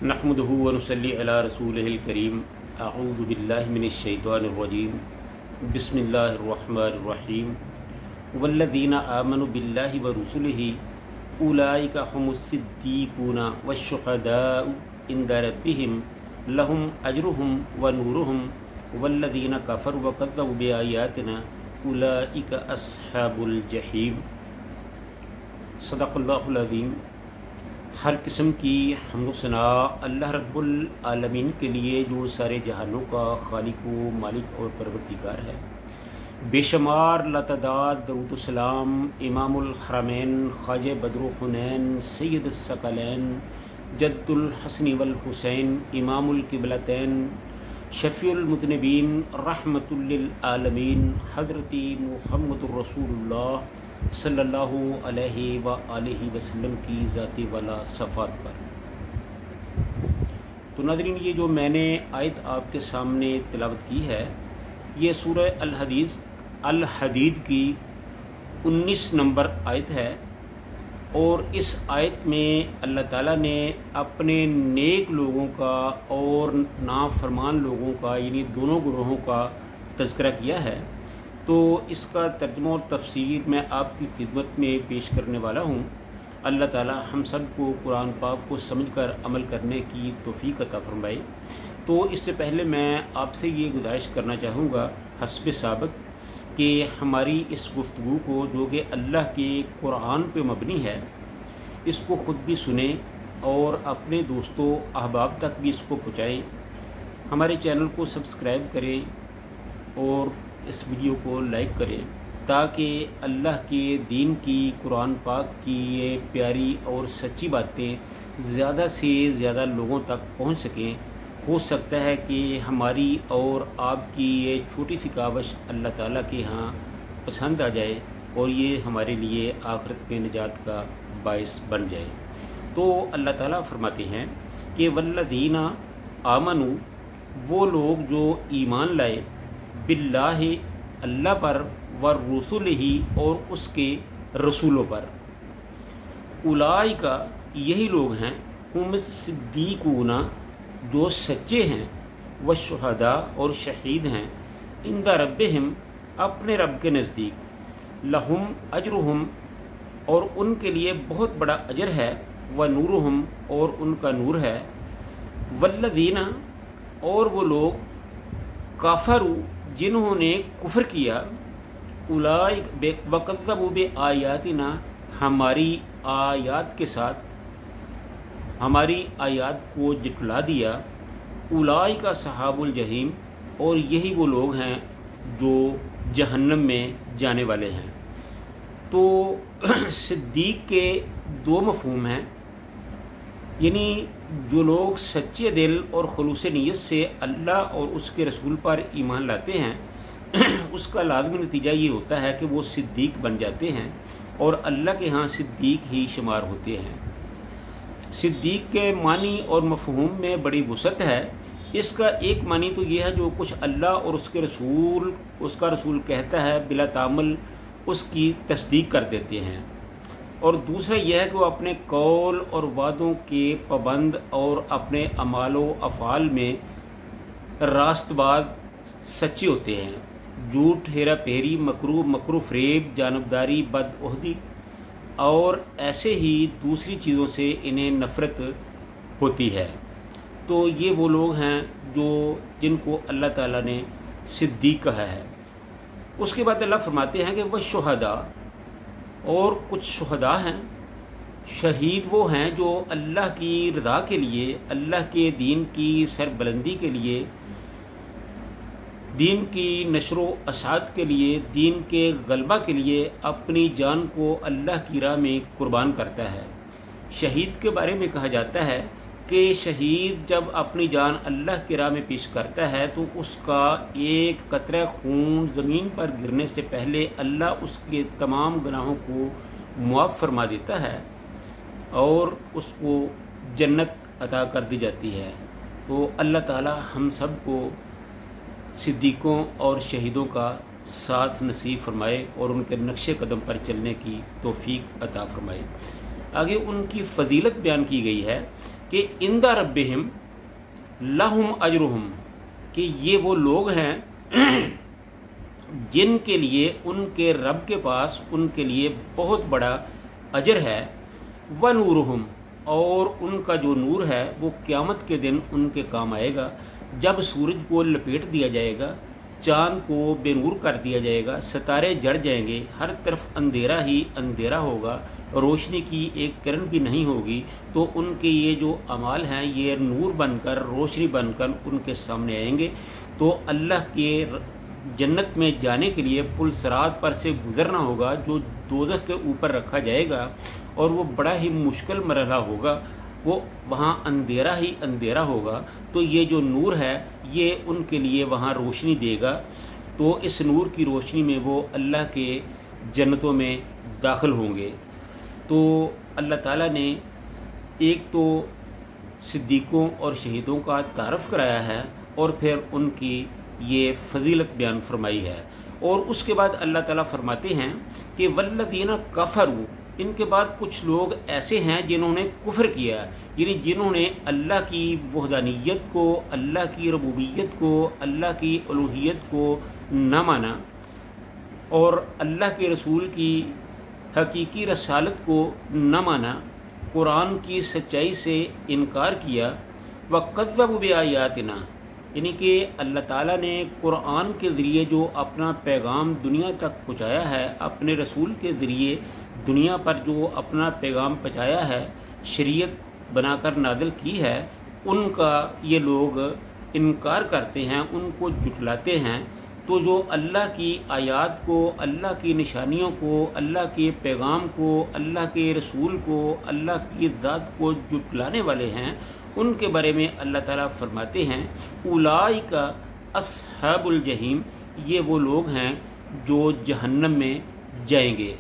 नहमदुहु व नुसल्ली अला रसूलिहिल करीम। अऊज़ु बिल्लाहि मिनश शैतानिर रजीम। बिस्मिल्लाहिर रहमानिर रहीम। वल्लज़ीना आमनु बिल्लाहि व रुसुलिहि उलाइका हुमुस सिद्दीक़ूना वश्शुहदाउ इंदा रब्बिहिम लहुम अजरुहुम व नूरुहुम वल्लज़ीना कफ़रू व कज़्ज़बू बिआयातिना उलाइका अस्हाबुल जहीम। सदक़ल्लाहुल अज़ीम। हर किस्म की हम्द सना अल्लाह रब्बुल आलमीन के लिए जो सारे जहानों का खालिक व मालिक और परवरदिगार है। बेशुमार लातादाद दरूद सलाम इमामुल हरमैन ख्वाजा बदरुल हुनैन सैयद सकलैन जद्दुल हसन वल हुसैन इमामुल किबलतैन शफ़ीउल मुज़निबीन रहमतुल लिल आलमीन हज़रती मुहम्मदुर रसूलुल्लाह सल्लल्लाहु अलैहि व आलिहि वसल्लम की ज़ाती वाला सफ़ात पर। तो नाज़रीन, ये जो मैंने आयत आपके सामने तिलावत की है, ये सूरह अल हदीद की 19 नंबर आयत है। और इस आयत में अल्लाह ताला ने अपने नेक लोगों का और नाफरमान लोगों का यानी दोनों गुरोहों का तज़किरा किया है। तो इसका तर्जुमा और तफसीर मैं आपकी खिदमत में पेश करने वाला हूँ। अल्लाह ताला हम सब को कुरान पाक को समझकर अमल करने की तौफीक अता फरमाए। तो इससे पहले मैं आपसे ये गुजारिश करना चाहूँगा हस्ब साबिक़ कि हमारी इस गुफ्तगू को जो कि अल्लाह के कुरान पे मबनी है, इसको ख़ुद भी सुने और अपने दोस्तों अहबाब तक भी इसको पहुँचाएँ। हमारे चैनल को सब्सक्राइब करें और इस वीडियो को लाइक करें ताकि अल्लाह के दीन की कुरान पाक की ये प्यारी और सच्ची बातें ज़्यादा से ज़्यादा लोगों तक पहुंच सकें। हो सकता है कि हमारी और आपकी ये छोटी सी कावश अल्लाह ताला के यहाँ पसंद आ जाए और ये हमारे लिए आखिरत में निजात का बाइस बन जाए। तो अल्लाह ताला फरमाते हैं कि वल्लज़ीना आमनु, वो लोग जो ईमान लाए, बिल्लाहि अल्लाह पर, व रुसुलिही और उसके रसूलों पर, उलाइका यही लोग हैं, हुम सिद्दीक़ूना जो सच्चे हैं, व शुहदा और शहीद हैं, इंदा रब्बिहिम अपने रब के नज़दीक, लहुम अजरुहुम और उनके लिए बहुत बड़ा अजर है, व नूरुहुम और उनका नूर है, वल्लज़ीना और वो लोग काफरू जिन्होंने कुफ्र किया, उलाइक वकज़्ज़बू बिआयातिना हमारी आयात के साथ हमारी आयात को झुठला दिया, उलाइका सहाबुल जहीम और यही वो लोग हैं जो जहन्नम में जाने वाले हैं। तो सिद्दीक के दो मफ़हूम हैं, यानी जो लोग सच्चे दिल और खुलूस नीयत से अल्लाह और उसके रसूल पर ईमान लाते हैं उसका लाज़मी नतीजा ये होता है कि वो सिद्दीक बन जाते हैं और अल्लाह के यहाँ सिद्दीक ही शुमार होते हैं। सिद्दीक के मानी और मफ़हूम में बड़ी वुसअत है। इसका एक मानी तो ये है जो कुछ अल्लाह और उसका रसूल कहता है बिला तामल उसकी तस्दीक कर देते हैं, और दूसरा यह है कि वो अपने कौल और वादों के पाबंद और अपने अमालो अफ़ाल में रास्तबाज सच्चे होते हैं। झूठ, हेरा फेरी, मकरू फ़रेब, जानबदारी, बदअहदी और ऐसे ही दूसरी चीज़ों से इन्हें नफ़रत होती है। तो ये वो लोग हैं जिनको अल्लाह ताला ने सिद्दीक कहा है। उसके बाद अल्लाह फरमाते हैं कि वह शुहदा और कुछ शुहदा हैं, शहीद वो हैं जो अल्लाह की रज़ा के लिए, अल्लाह के दीन की सरबलंदी के लिए, दीन की नशरो अशात के लिए, दीन के गलबा के लिए अपनी जान को अल्लाह की राह में कुर्बान करता है। शहीद के बारे में कहा जाता है कि शहीद जब अपनी जान अल्लाह की राह में पेश करता है तो उसका एक कतरा खून ज़मीन पर गिरने से पहले अल्लाह उसके तमाम गुनाहों को मुआफ़ फरमा देता है और उसको जन्नत अता कर दी जाती है। तो अल्लाह ताला हम सब को सिद्दीक़ों और शहीदों का साथ नसीब फरमाए और उनके नक्शे कदम पर चलने की तौफीक अता फरमाए। आगे उनकी फ़जीलत बयान की गई है کہ इंदा रब्बिहिम लहुम अजरुहुम, कि ये वो लोग हैं जिनके लिए उनके रब के पास उनके लिए बहुत बड़ा अजर है। व नूरुहुम, और उनका जो नूर है वो क़यामत के दिन उनके काम आएगा। जब सूरज को लपेट दिया जाएगा, चाँद को बेनूर कर दिया जाएगा, सितारे जड़ जाएंगे, हर तरफ अंधेरा ही अंधेरा होगा, रोशनी की एक किरण भी नहीं होगी, तो उनके ये जो अमाल हैं ये नूर बनकर, रोशनी बनकर उनके सामने आएंगे। तो अल्लाह के जन्नत में जाने के लिए पुल सिरात पर से गुज़रना होगा, जो दोज़ख के ऊपर रखा जाएगा, और वो बड़ा ही मुश्किल मरहला होगा, वो वहाँ अंधेरा ही अंधेरा होगा। तो ये जो नूर है ये उनके लिए वहाँ रोशनी देगा। तो इस नूर की रोशनी में वो अल्लाह के जन्नतों में दाखिल होंगे। तो अल्लाह ताला ने एक तो सिद्दीक़ों और शहीदों का तारफ़ कराया है, और फिर उनकी ये फजीलत बयान फरमाई है। और उसके बाद अल्लाह ताला फरमाते हैं कि वल्लज़ीना कफ़रू, इनके बाद कुछ लोग ऐसे हैं जिन्होंने कुफ्र किया, यानी जिन्होंने अल्लाह की वहदानियत को, अल्लाह की रबूबियत को, अल्लाह की उलूहियत को न माना, और अल्लाह के रसूल की हकीकी रसालत को न माना, कुरान की सच्चाई से इनकार किया। वक़ज़्ज़बू बिआयातिना, यानी कि अल्लाह ताला ने कुरान के ज़रिए जो अपना पैगाम दुनिया तक पहुँचाया है, अपने रसूल के ज़रिए दुनिया पर जो अपना पैगाम पहुँचाया है, शरीयत बनाकर नादिल की है, उनका ये लोग इनकार करते हैं, उनको जुटलाते हैं। तो जो अल्लाह की आयात को, अल्लाह की निशानियों को, अल्लाह के पैगाम को, अल्लाह के रसूल को, अल्लाह की ज़ात को जुटलाने वाले हैं, उनके बारे में अल्लाह ताला फरमाते हैं उलाइका अस्हाबुल जहीम, ये वो लोग हैं जो जहन्नम में जाएंगे।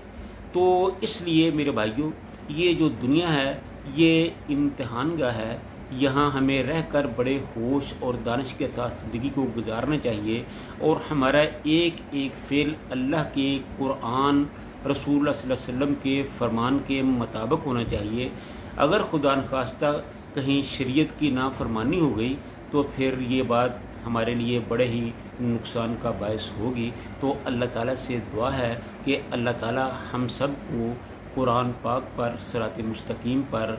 तो इसलिए मेरे भाइयों, ये जो दुनिया है ये इम्तिहान गाह है, यहाँ हमें रहकर बड़े होश और दानिश के साथ ज़िंदगी को गुजारना चाहिए, और हमारा एक एक फ़ेल अल्लाह के कुरान, रसूल सल्लल्लाहु अलैहि वसल्लम के फरमान के मुताबिक होना चाहिए। अगर खुदा न खास्ता कहीं शरीयत की नाफरमानी हो गई तो फिर ये बात हमारे लिए बड़े ही नुकसान का बायस होगी। तो अल्लाह ताला से दुआ है कि अल्लाह ताला हम सब को कुरान पाक पर, सिरात मुस्तकीम पर,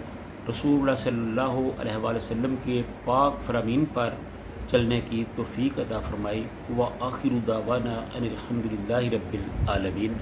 रसूलुल्लाह सल्लल्लाहु अलैहि वसल्लम के पाक फरामीन पर चलने की तौफीक अता फरमाई। व आखिरु दावाना अनिल हम्दुलिल्लाहि रब्बिल आलमीन।